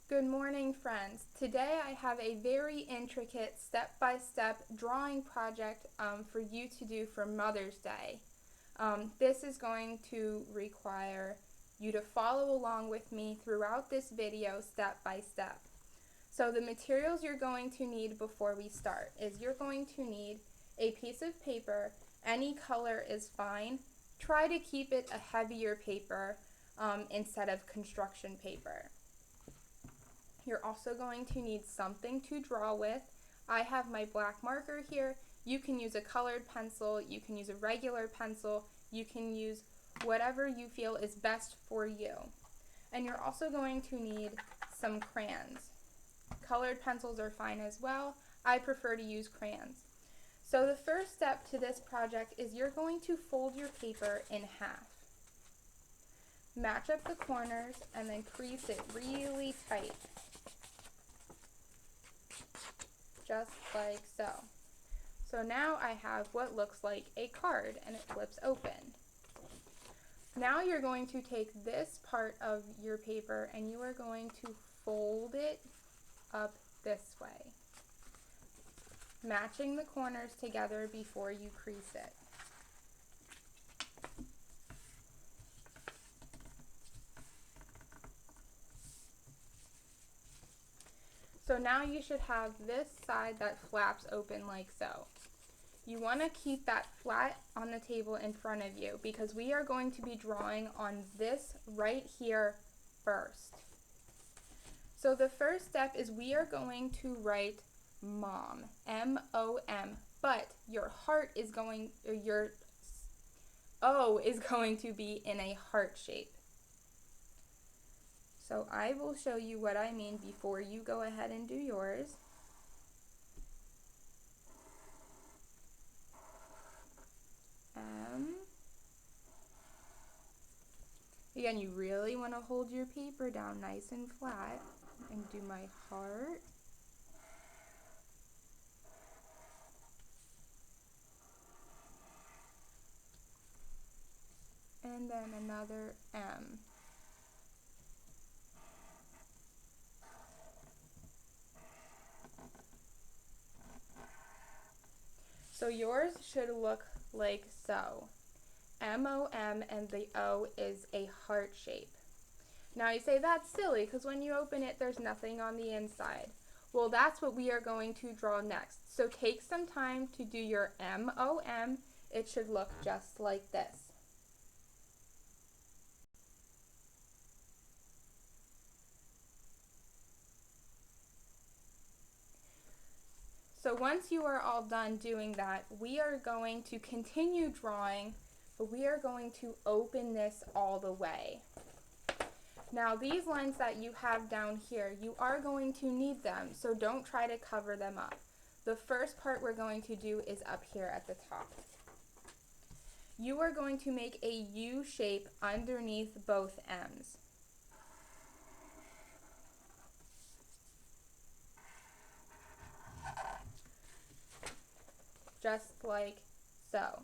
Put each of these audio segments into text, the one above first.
Good morning, friends. Today I have a very intricate step-by-step drawing project for you to do for Mother's Day. This is going to require you to follow along with me throughout this video step by step. So the materials you're going to need before we start is you're going to need a piece of paper. Any color is fine. Try to keep it a heavier paper instead of construction paper. You're also going to need something to draw with. I have my black marker here. You can use a colored pencil, you can use a regular pencil, you can use whatever you feel is best for you. And you're also going to need some crayons. Colored pencils are fine as well. I prefer to use crayons. So the first step to this project is you're going to fold your paper in half. Match up the corners and then crease it really tight. Just like so. So now I have what looks like a card and it flips open. Now you're going to take this part of your paper and you are going to fold it up this way, matching the corners together before you crease it. So now you should have this side that flaps open like so. You want to keep that flat on the table in front of you because we are going to be drawing on this right here first. So the first step is we are going to write mom, M-O-M, but your heart is going, or your O is going to be in a heart shape. So I will show you what I mean before you go ahead and do yours. Again, you really want to hold your paper down nice and flat and do my heart. And then another M. So yours should look like so. M-O-M and the O is a heart shape. Now you say that's silly because when you open it there's nothing on the inside. Well, that's what we are going to draw next. So take some time to do your M-O-M. It should look just like this. So once you are all done doing that, we are going to continue drawing, but we are going to open this all the way. Now these lines that you have down here, you are going to need them, so don't try to cover them up. The first part we're going to do is up here at the top. You are going to make a U shape underneath both M's. Just like so.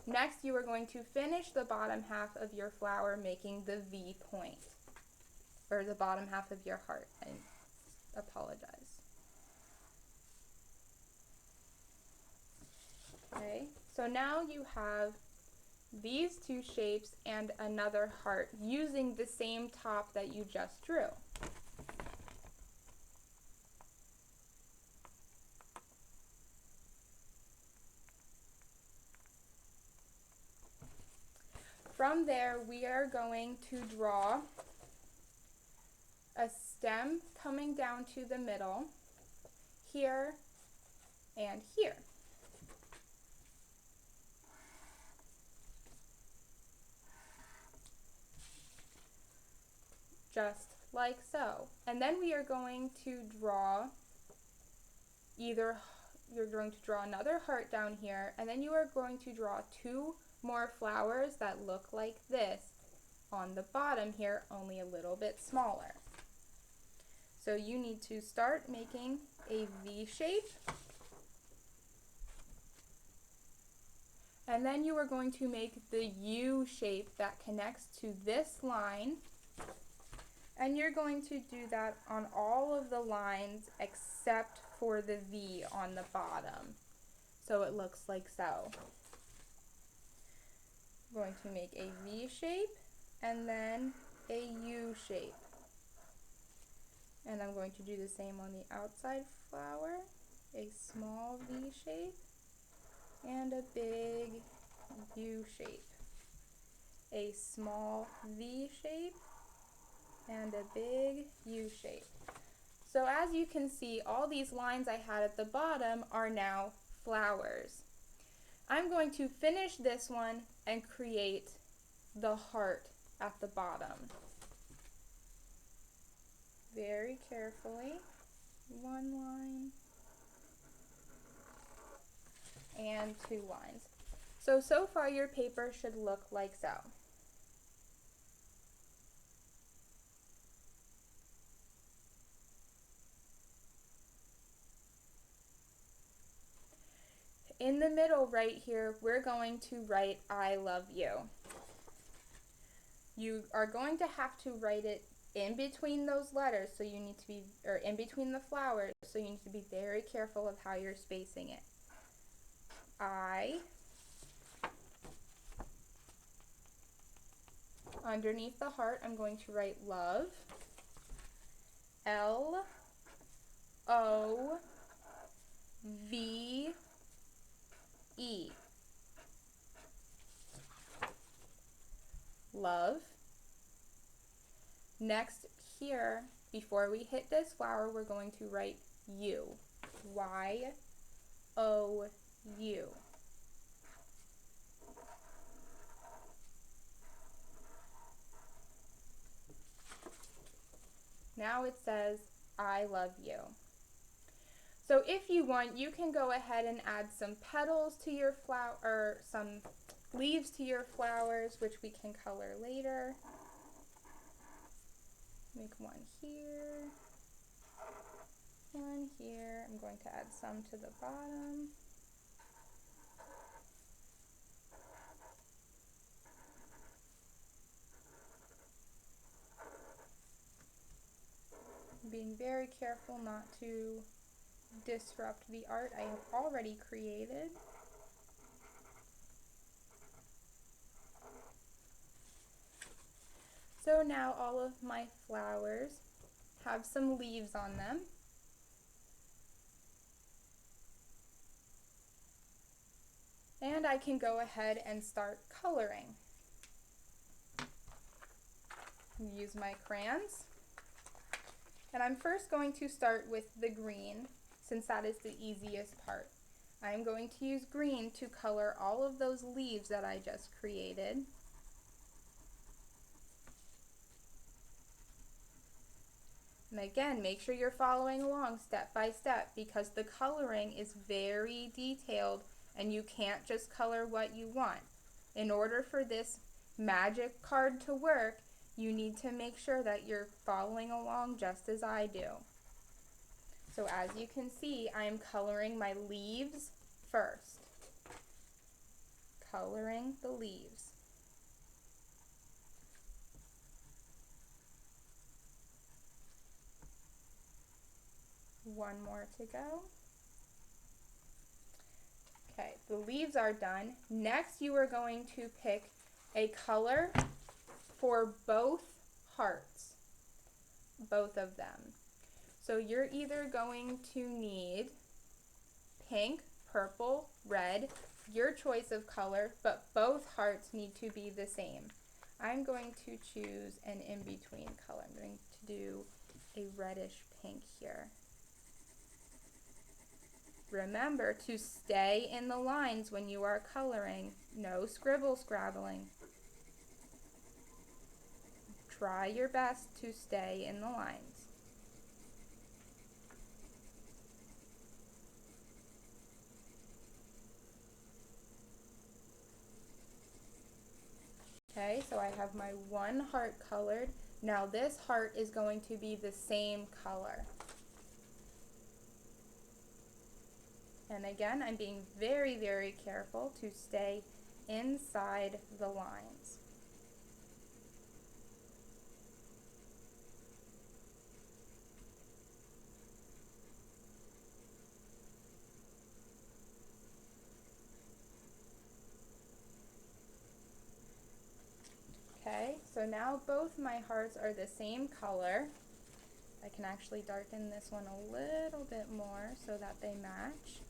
Next, you are going to finish the bottom half of your flower making the V point, or the bottom half of your heart. I apologize. Okay, so now you have these two shapes and another heart using the same top that you just drew. From there, we are going to draw a stem coming down to the middle, here and here. Just like so. And then we are going to draw you're going to draw another heart down here, and then you are going to draw two more flowers that look like this on the bottom here, only a little bit smaller. So you need to start making a V shape, and then you are going to make the U shape that connects to this line, And you're going to do that on all of the lines except for the V on the bottom. So it looks like so. I'm going to make a V shape and then a U shape. And I'm going to do the same on the outside flower, a small V shape and a big U shape, a small V shape and a big U shape. So as you can see, all these lines I had at the bottom are now flowers. I'm going to finish this one and create the heart at the bottom. Very carefully, one line and 2 lines. So far your paper should look like so. In the middle right here, we're going to write I love you. You are going to have to write it in between those letters, so you need to be, or in between the flowers, so you need to be very careful of how you're spacing it. I, underneath the heart, I'm going to write love, L-O-V-E, love. Next here, before we hit this flower, we're going to write U, Y-O-U. Now it says, I love you. So if you want, you can go ahead and add some petals to your flower, or some leaves to your flowers, which we can color later. Make one here, one here. I'm going to add some to the bottom. Being very careful not to disrupt the art I have already created. So now all of my flowers have some leaves on them. And I can go ahead and start coloring. Use my crayons. And I'm first going to start with the green, since that is the easiest part. I'm going to use green to color all of those leaves that I just created. And again, make sure you're following along step by step, because the coloring is very detailed and you can't just color what you want. In order for this magic card to work, you need to make sure that you're following along just as I do. So as you can see, I'm coloring my leaves first. Coloring the leaves. One more to go. Okay, the leaves are done. Next, you are going to pick a color for both hearts, both of them. So you're either going to need pink, purple, red, your choice of color, but both hearts need to be the same. I'm going to choose an in-between color. I'm going to do a reddish pink here. Remember to stay in the lines when you are coloring. No scribble scrabbling. Try your best to stay in the lines. Okay, so I have my one heart colored. Now this heart is going to be the same color. And again, I'm being very, very careful to stay inside the lines. now both my hearts are the same color. I can actually darken this one a little bit more so that they match.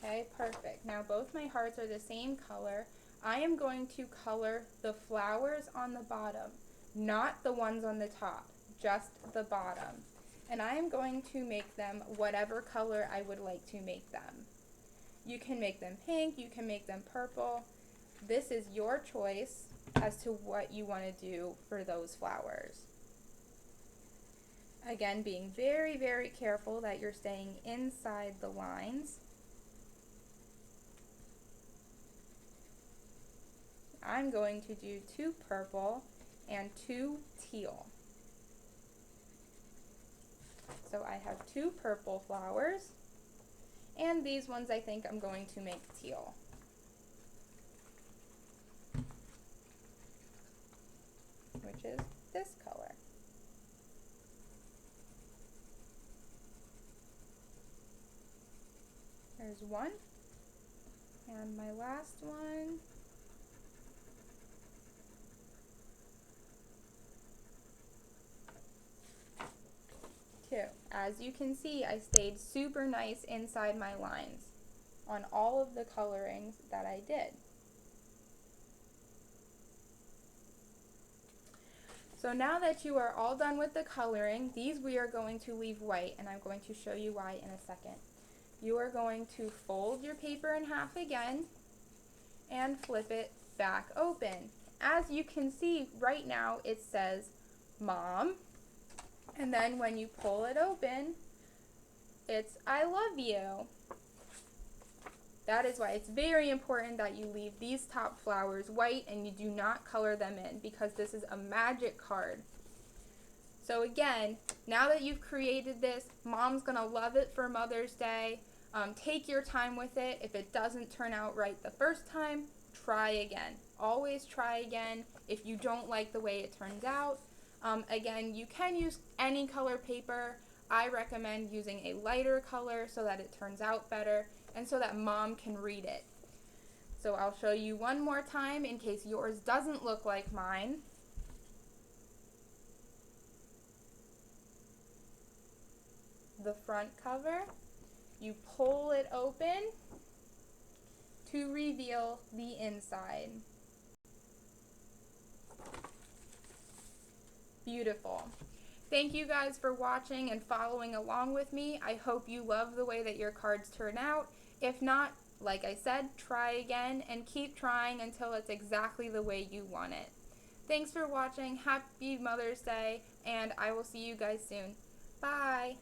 Okay, perfect. Now both my hearts are the same color. I am going to color the flowers on the bottom, not the ones on the top, just the bottom. And I am going to make them whatever color I would like to make them. You can make them pink, you can make them purple. This is your choice as to what you want to do for those flowers. Again, being very, very careful that you're staying inside the lines. I'm going to do 2 purple and 2 teal. So I have 2 purple flowers, and these ones I think I'm going to make teal. Which is this color. There's one, and my last one. 2. As you can see, I stayed super nice inside my lines on all of the colorings that I did. So now that you are all done with the coloring, these we are going to leave white, and I'm going to show you why in a second. You are going to fold your paper in half again and flip it back open. As you can see right now, it says Mom. And then when you pull it open, it's I love you. That is why it's very important that you leave these top flowers white and you do not color them in, because this is a magic card. So again, now that you've created this, Mom's gonna love it for Mother's Day. Take your time with it. If it doesn't turn out right the first time, try again. Always try again if you don't like the way it turns out. Again, you can use any color paper. I recommend using a lighter color so that it turns out better and so that Mom can read it. So I'll show you one more time in case yours doesn't look like mine. The front cover, you pull it open to reveal the inside. Beautiful. Thank you guys for watching and following along with me. I hope you love the way that your cards turn out. If not, like I said, try again and keep trying until it's exactly the way you want it. Thanks for watching. Happy Mother's Day, and I will see you guys soon. Bye.